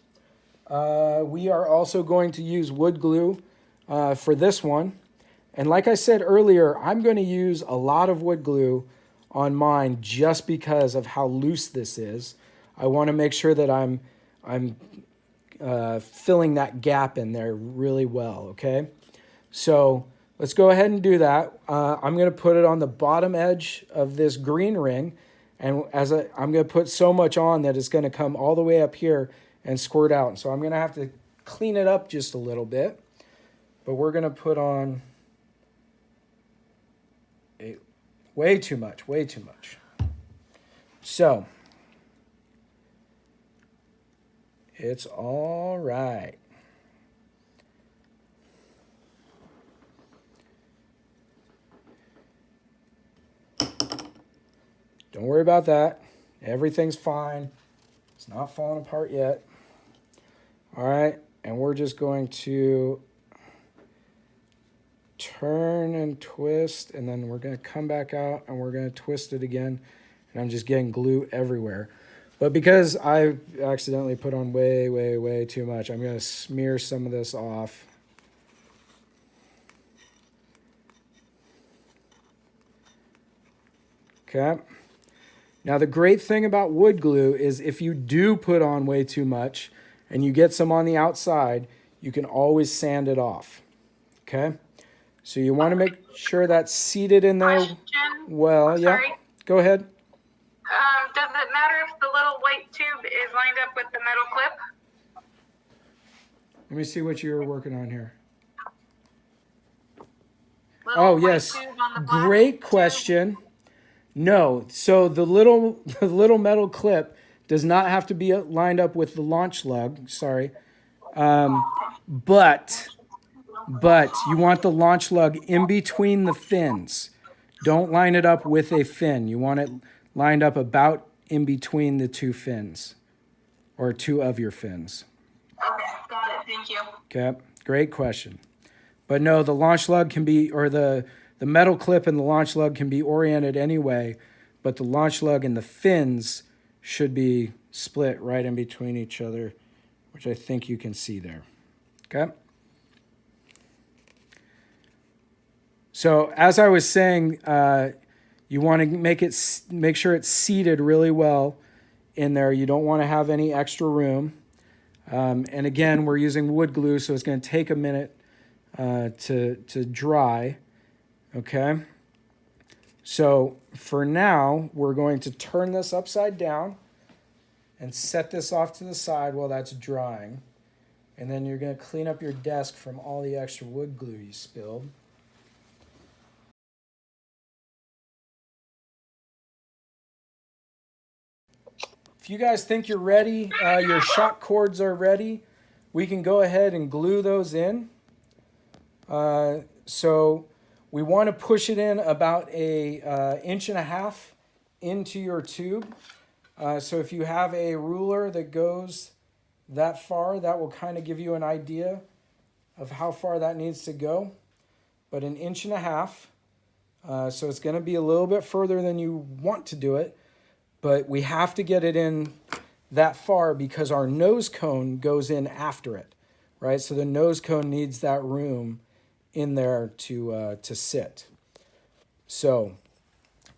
We are also going to use wood glue for this one. And like I said earlier, I'm going to use a lot of wood glue on mine just because of how loose this is. I want to make sure that I'm filling that gap in there really well, okay? So let's go ahead and do that. I'm going to put it on the bottom edge of this green ring, and I'm going to put so much on that it's going to come all the way up here and squirt out. So I'm going to have to clean it up just a little bit, but we're going to put on way too much. So it's all right. Don't worry about that. Everything's fine. It's not falling apart yet. All right, and we're just going to turn and twist, and then we're going to come back out and we're going to twist it again, and I'm just getting glue everywhere. But because I accidentally put on way too much, I'm going to smear some of this off. Okay. Now the great thing about wood glue is if you do put on way too much and you get some on the outside, you can always sand it off. Okay? So you want to make sure that's seated in there. Question. Well, yeah. Sorry. Go ahead. Does it matter if the little white tube is lined up with the metal clip? Let me see what you're working on here. Little Oh, white yes. tube on the black Great tube? question. No. So the little metal clip does not have to be lined up with the launch lug. Sorry. But you want the launch lug in between the fins. Don't line it up with a fin. You want it lined up about in between the two fins, or two of your fins. Okay, got it. Thank you. Okay, great question. But no, the launch lug can be, or the metal clip and the launch lug can be oriented anyway, but the launch lug and the fins should be split right in between each other, which I think you can see there. Okay? So as I was saying, you want to make sure it's seated really well in there. You don't want to have any extra room. And again, we're using wood glue, so it's going to take a minute to dry. Okay. So for now, we're going to turn this upside down and set this off to the side while that's drying. And then you're going to clean up your desk from all the extra wood glue you spilled. If you guys think you're ready, your shock cords are ready, we can go ahead and glue those in. So we want to push it in about a inch and a half into your tube. So if you have a ruler that goes that far, that will kind of give you an idea of how far that needs to go. But an inch and a half. So it's going to be a little bit further than you want to do it. But we have to get it in that far because our nose cone goes in after it, right? So the nose cone needs that room in there to sit. So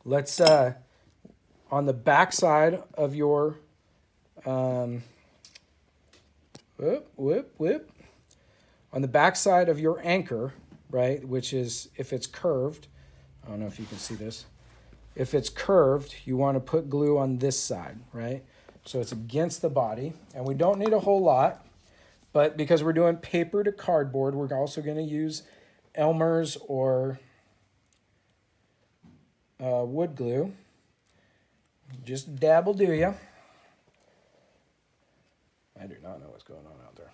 let's, on the back side of your, on the back side of your anchor, right, which is, if it's curved, I don't know if you can see this. If it's curved, you want to put glue on this side, right? So it's against the body, and we don't need a whole lot, but because we're doing paper to cardboard, we're also going to use Elmer's or wood glue. Just dabble, do ya? I do not know what's going on out there.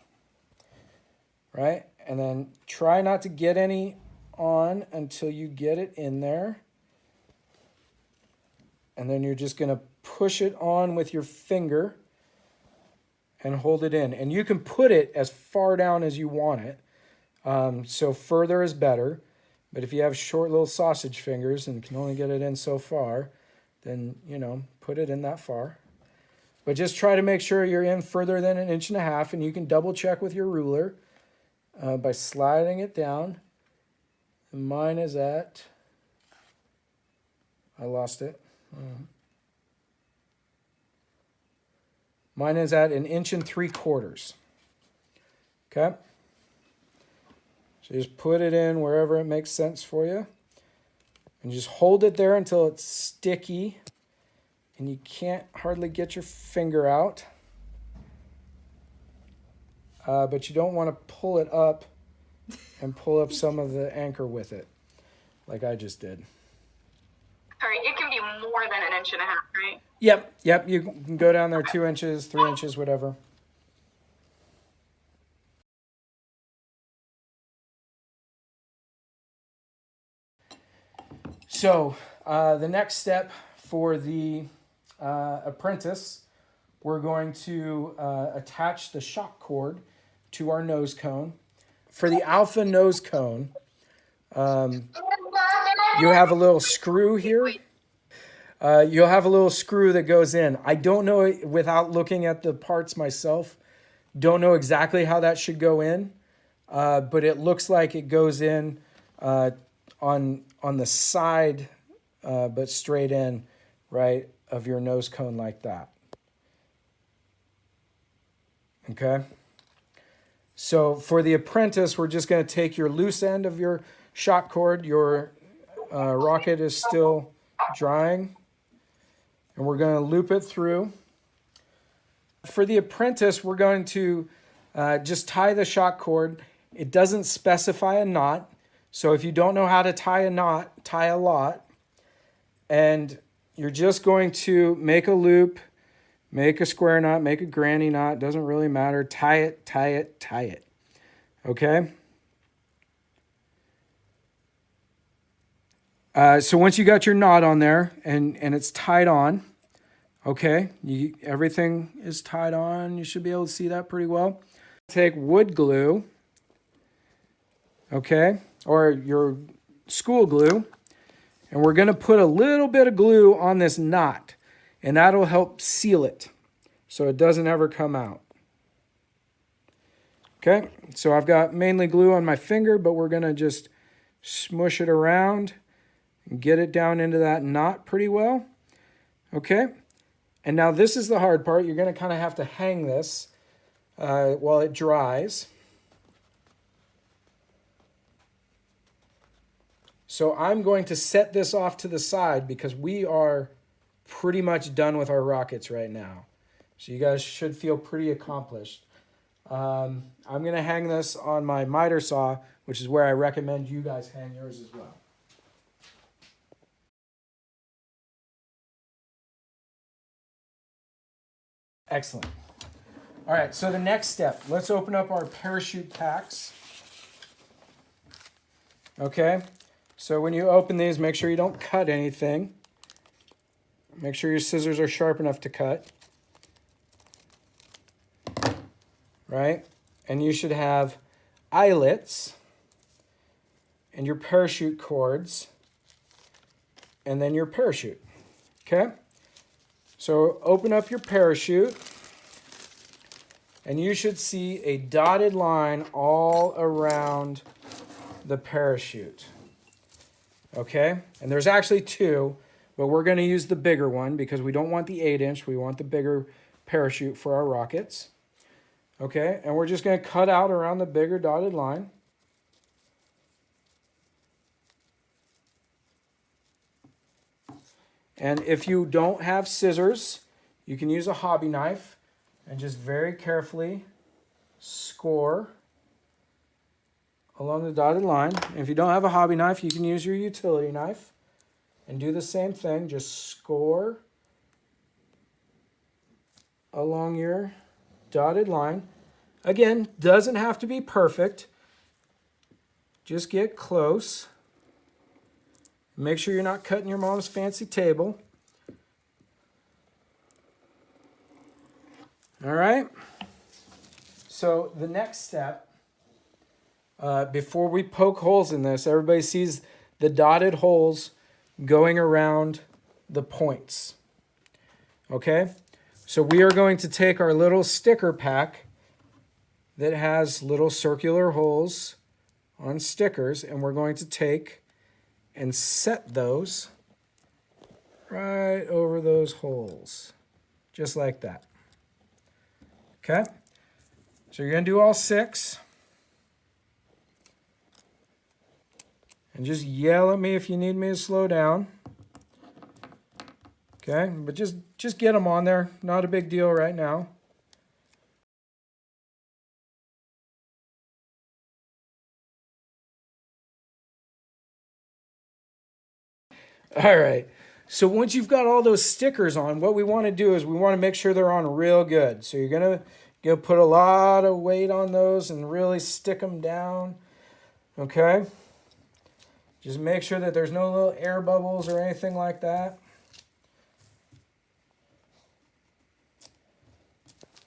Right? And then try not to get any on until you get it in there. And then you're just going to push it on with your finger and hold it in. And you can put it as far down as you want it. So further is better. But if you have short little sausage fingers and can only get it in so far, then, put it in that far. But just try to make sure you're in further than an inch and a half. And you can double check with your ruler by sliding it down. And mine is at, I lost it. Mine is at 1 3/4 inches. Okay? So just put it in wherever it makes sense for you. And just hold it there until it's sticky and you can't hardly get your finger out. But you don't want to pull it up and pull up some of the anchor with it, like I just did. Sorry, it can be more than 1.5 inches, right? Yep. You can go down there 2 inches, 3 inches, whatever. So the next step for the Apprentice, we're going to attach the shock cord to our nose cone. For the alpha nose cone, you have a little screw here. You'll have a little screw that goes in. I don't know, without looking at the parts myself, don't know exactly how that should go in, but it looks like it goes in on the side, but straight in, right, of your nose cone like that. Okay? So for the Apprentice, we're just going to take your loose end of your shock cord. Your rocket is still drying, and we're going to loop it through. For the Apprentice, we're going to just tie the shock cord. It doesn't specify a knot, so if you don't know how to tie a knot, tie a lot. And you're just going to make a loop, make a square knot, make a granny knot, doesn't really matter. Tie it, tie it, tie it. Okay? So once you got your knot on there and it's tied on, okay, everything is tied on. You should be able to see that pretty well. Take wood glue, okay, or your school glue, and we're going to put a little bit of glue on this knot, and that'll help seal it so it doesn't ever come out. Okay, so I've got mainly glue on my finger, but we're going to just smush it around and get it down into that knot pretty well. Okay, and now this is the hard part. You're going to kind of have to hang this while it dries. So I'm going to set this off to the side because we are pretty much done with our rockets right now. So you guys should feel pretty accomplished. I'm going to hang this on my miter saw, which is where I recommend you guys hang yours as well. Excellent. All right, so the next step, let's open up our parachute packs. Okay, so when you open these, make sure you don't cut anything. Make sure your scissors are sharp enough to cut. Right? And you should have eyelets and your parachute cords and then your parachute. Okay? So open up your parachute and you should see a dotted line all around the parachute. Okay? And there's actually two, but we're going to use the bigger one because we don't want the 8-inch. We want the bigger parachute for our rockets. Okay? And we're just going to cut out around the bigger dotted line. And if you don't have scissors, you can use a hobby knife and just very carefully score along the dotted line. And if you don't have a hobby knife, you can use your utility knife and do the same thing. Just score along your dotted line. Again, doesn't have to be perfect. Just get close. Make sure you're not cutting your mom's fancy table. All right. So the next step, before we poke holes in this, everybody sees the dotted holes going around the points. Okay. So we are going to take our little sticker pack that has little circular holes on stickers, and we're going to take and set those right over those holes, just like that. Okay? So you're going to do all 6. And just yell at me if you need me to slow down. Okay? But just get them on there. Not a big deal right now. All right, so once you've got all those stickers on, what we want to do is we want to make sure they're on real good. So you're going to put a lot of weight on those and really stick them down, okay? Just make sure that there's no little air bubbles or anything like that.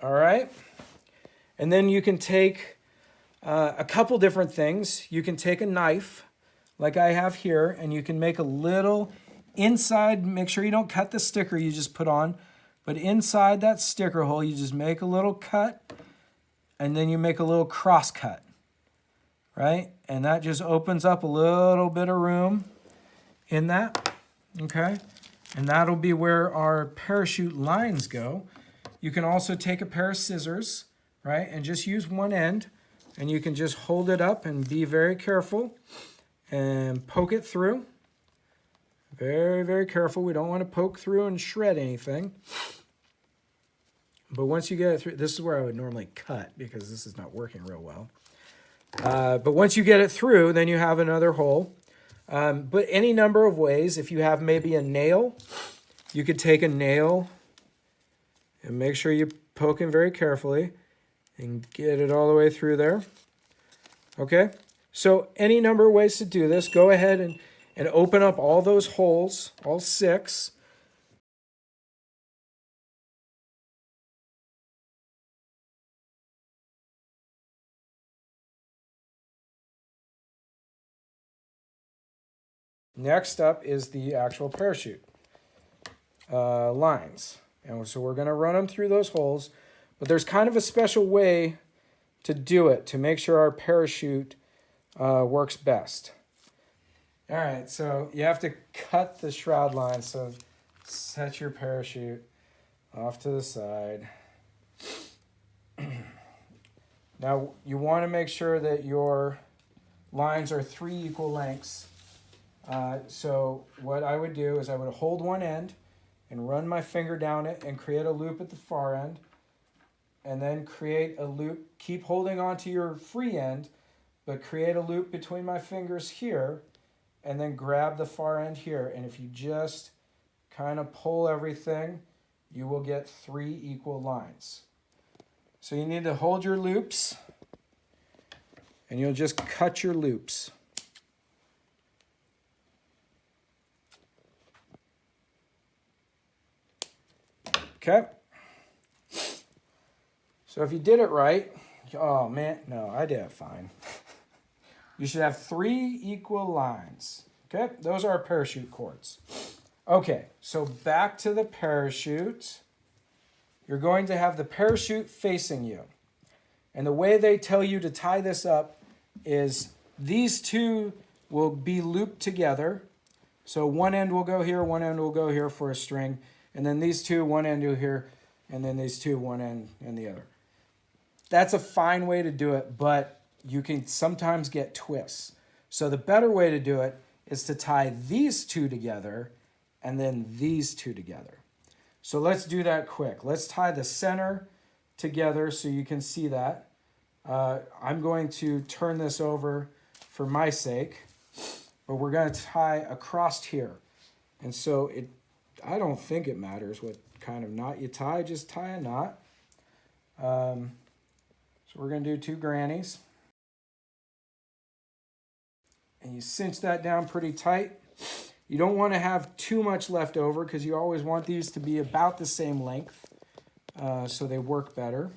All right, and then you can take a couple different things. You can take a knife, like I have here, and you can make a little inside, make sure you don't cut the sticker you just put on, but inside that sticker hole, you just make a little cut, and then you make a little cross cut, right? And that just opens up a little bit of room in that, okay? And that'll be where our parachute lines go. You can also take a pair of scissors, right, and just use one end and you can just hold it up and be very careful and poke it through. Very, very careful. We don't want to poke through and shred anything. But once you get it through, this is where I would normally cut because this is not working real well. But once you get it through, then you have another hole. But any number of ways. If you have maybe a nail, you could take a nail and make sure you poke it very carefully and get it all the way through there. Okay? So any number of ways to do this. Go ahead and open up all those holes, all 6. Next up is the actual parachute lines. And so we're going to run them through those holes. But there's kind of a special way to do it to make sure our parachute works best. All right, so you have to cut the shroud line. So set your parachute off to the side. Now you want to make sure that your lines are 3 equal lengths. So what I would do is I would hold one end and run my finger down it and create a loop at the far end. And then create a loop. Keep holding on to your free end, but create a loop between my fingers here. And then grab the far end here. And if you just kind of pull everything, you will get 3 equal lines. So you need to hold your loops. And you'll just cut your loops. Okay. So if you did it right, oh man, no, I did it fine. You should have 3 equal lines. Okay, those are our parachute cords. Okay, so back to the parachute. You're going to have the parachute facing you. And the way they tell you to tie this up is these 2 will be looped together. So one end will go here, one end will go here for a string. And then these 2, one end go here, and then these 2, one end and the other. That's a fine way to do it, but you can sometimes get twists. So the better way to do it is to tie these 2 together and then these 2 together. So let's do that quick. Let's tie the center together so you can see that. I'm going to turn this over for my sake, but we're going to tie across here. And so I don't think it matters what kind of knot you tie, just tie a knot. So we're going to do 2 grannies. And you cinch that down pretty tight. You don't want to have too much left over because you always want these to be about the same length so they work better.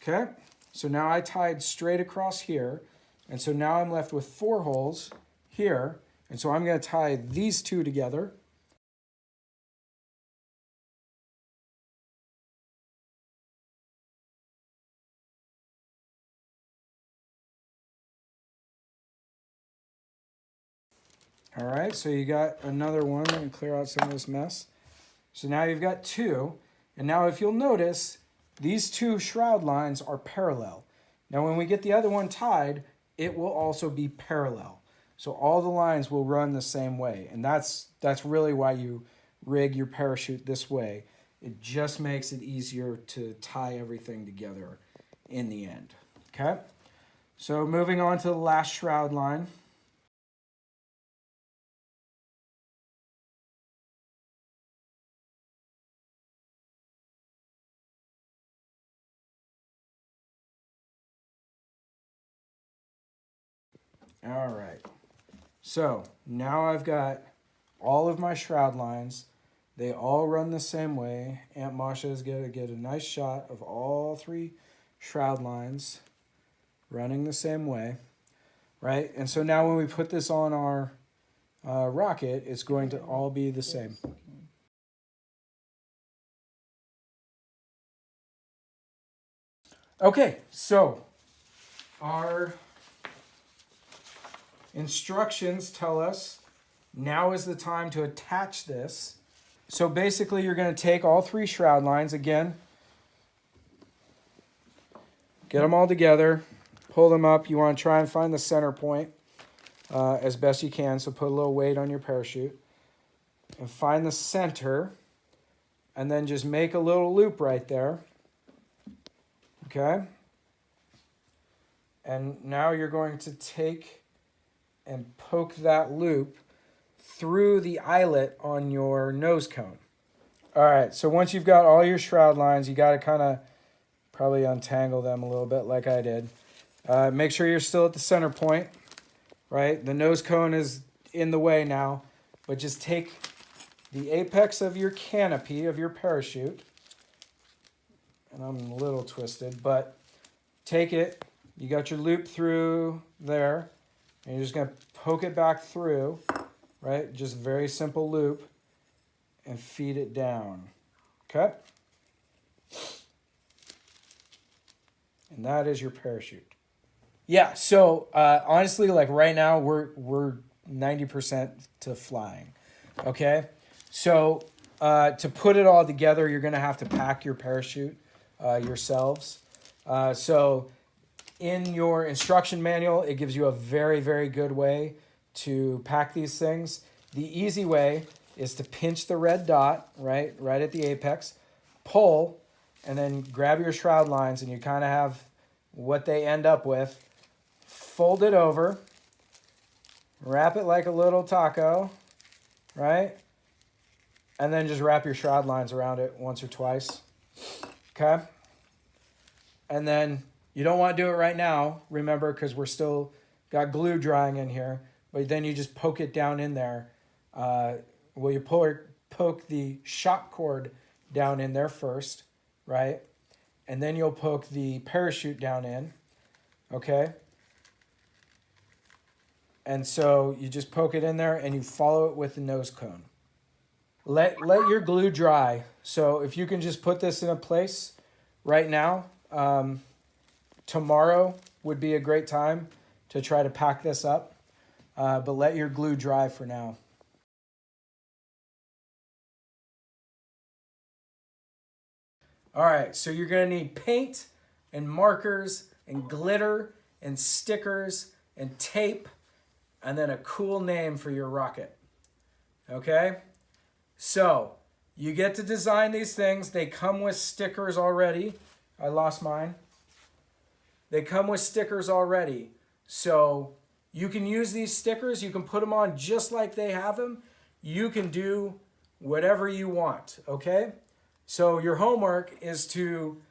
Okay, so now I tied straight across here. And so now I'm left with 4 holes here. And so I'm going to tie these 2 together. All right, so you got another one. Let me clear out some of this mess. So now you've got 2. And now if you'll notice, these 2 shroud lines are parallel. Now when we get the other one tied, it will also be parallel. So all the lines will run the same way. And that's really why you rig your parachute this way. It just makes it easier to tie everything together in the end. Okay? So moving on to the last shroud line. All right, so now I've got all of my shroud lines. They all run the same way. Aunt Masha is going to get a nice shot of all 3 shroud lines running the same way, right? And so now when we put this on our rocket, it's going to all be the same. Okay, so our instructions tell us now is the time to attach this. So basically you're going to take all 3 shroud lines. Again, Get them all together, pull them up. You want to try and find the center point as best you can. So put a little weight on your parachute and find the center, and then just make a little loop right there. Okay? And now you're going to take and poke that loop through the eyelet on your nose cone. All right, so once you've got all your shroud lines, you got to kind of probably untangle them a little bit like I did. Make sure you're still at the center point, right? The nose cone is in the way now, but just take the apex of your canopy of your parachute, and I'm a little twisted, but take it, you got your loop through there, and you're just going to poke it back through, right? Just very simple loop, and feed it down, okay? And that is your parachute. Yeah, so honestly, like right now, we're 90% to flying, okay? So to put it all together, you're going to have to pack your parachute yourselves. So in your instruction manual, it gives you a very, very good way to pack these things. The easy way is to pinch the red dot, right at the apex, pull, and then grab your shroud lines, and you kind of have what they end up with. Fold it over, wrap it like a little taco, right? And then just wrap your shroud lines around it once or twice, okay? And then you don't want to do it right now, remember, because we're still got glue drying in here, but then you just poke it down in there. You poke the shock cord down in there first, right? And then you'll poke the parachute down in, okay? And so you just poke it in there and you follow it with the nose cone. Let your glue dry. So if you can just put this in a place right now, tomorrow would be a great time to try to pack this up, but let your glue dry for now. All right, so you're gonna need paint and markers and glitter and stickers and tape, and then a cool name for your rocket, okay? So you get to design these things. They come with stickers already. I lost mine. They come with stickers already. So you can use these stickers. You can put them on just like they have them. You can do whatever you want, okay? So your homework is to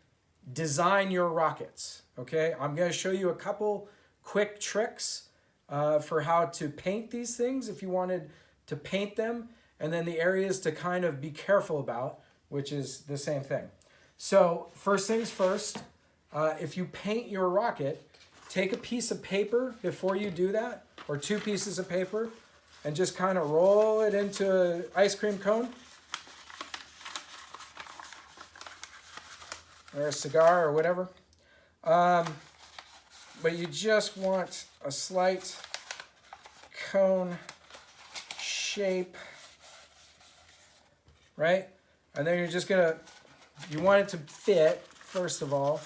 design your rockets, okay? I'm going to show you a couple quick tricks for how to paint these things if you wanted to paint them, and then the areas to kind of be careful about, which is the same thing. So first things first, if you paint your rocket, take a piece of paper before you do that, or 2 pieces of paper, and just kind of roll it into an ice cream cone, or a cigar or whatever. But you just want a slight cone shape, right? And then you're just gonna, you want it to fit, first of all.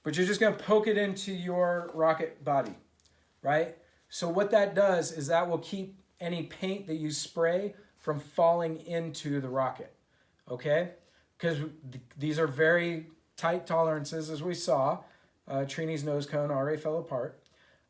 But you're just gonna poke it into your rocket body, right? So what that does is that will keep any paint that you spray from falling into the rocket, okay? Because these are very tight tolerances, as we saw. Trini's nose cone already fell apart.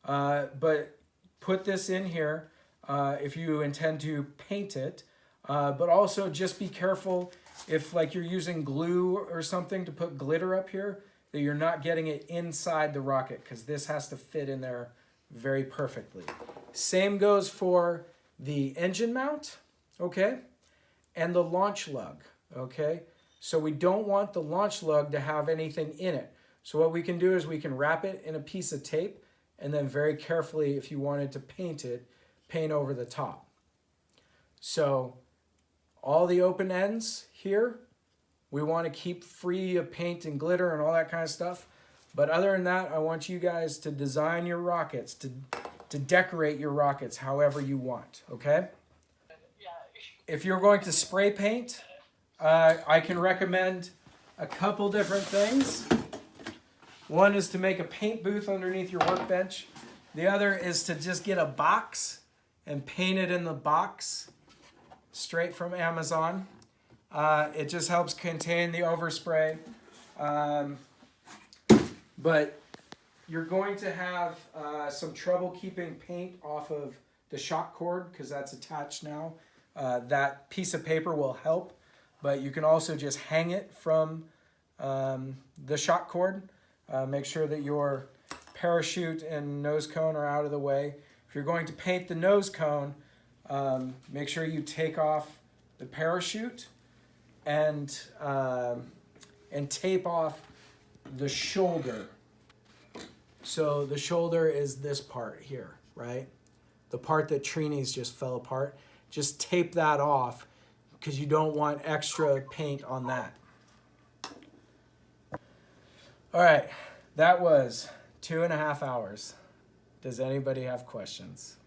But put this in here if you intend to paint it. But also just be careful if like you're using glue or something to put glitter up here, that you're not getting it inside the rocket, because this has to fit in there very perfectly. Same goes for the engine mount, okay? And the launch lug, okay? So we don't want the launch lug to have anything in it. So what we can do is we can wrap it in a piece of tape, and then very carefully, if you wanted to paint it, paint over the top. So all the open ends here, we want to keep free of paint and glitter and all that kind of stuff. But other than that, I want you guys to design your rockets, to decorate your rockets however you want, okay? If you're going to spray paint, I can recommend a couple different things. One is to make a paint booth underneath your workbench. The other is to just get a box and paint it in the box straight from Amazon. It just helps contain the overspray. But you're going to have some trouble keeping paint off of the shock cord because that's attached now. That piece of paper will help, but you can also just hang it from the shock cord. Make sure that your parachute and nose cone are out of the way. If you're going to paint the nose cone, make sure you take off the parachute and tape off the shoulder. So the shoulder is this part here, right? The part that Trini's just fell apart. Just tape that off because you don't want extra paint on that. All right, that was 2.5 hours. Does anybody have questions?